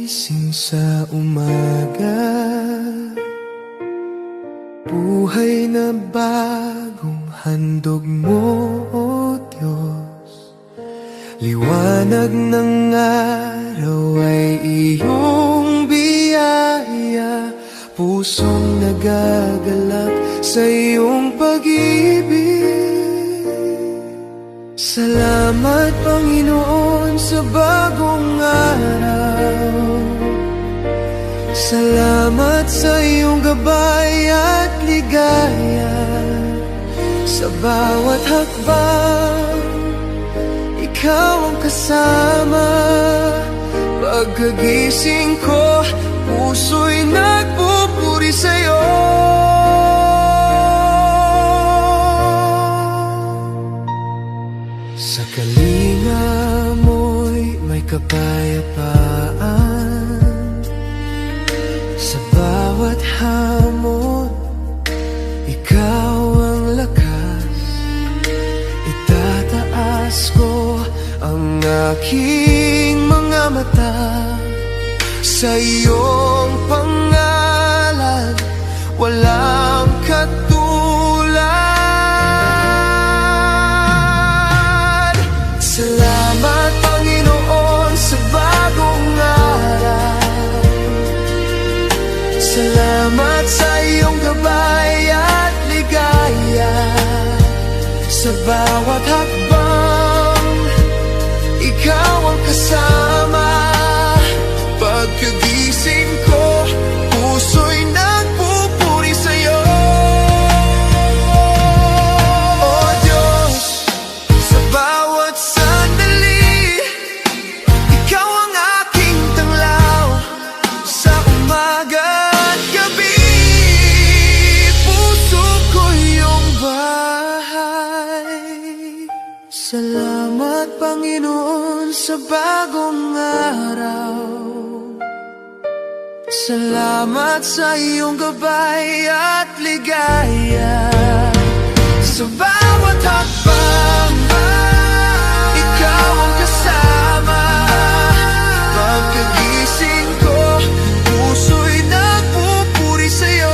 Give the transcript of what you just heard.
gising sa umaga, buhay na bagong handog mo, O Diyos. Liwanag ng araw ay iyong biyaya, pusong nagagalak sa iyong pag-ibig. Salamat, Panginoon, sa bagong araw. Salamat sa iyong gabay at ligaya. Sa bawat hakbang, ikaw ang kasama. Pagkagising ko, puso'y nagpupuri sa'yo. Sa kalinga mo'y may kapayapaan. Sa bawat hamon, ikaw ang lakas. Itataas ko ang aking mga mata sa iyong pangalan, walang katulad. Salamat, Panginoon, sa bagong araw. Salamat sa iyong gabay at ligaya. Sa bawat hakbang, ikaw ang kasama. Pagkagising ko, puso'y nagpupuri sa'yo. O Diyos, sa bawat sandali, ikaw ang aking tanglaw. Sa umaga at gabi, puso ko iyong bahay. Salamat, Panginoon, sa bagong araw. Salamat sa iyong gabay at ligaya. Sa bawat hakbang, ikaw ang kasama. Pagkagising ko, puso'y nagpupuri sa'yo.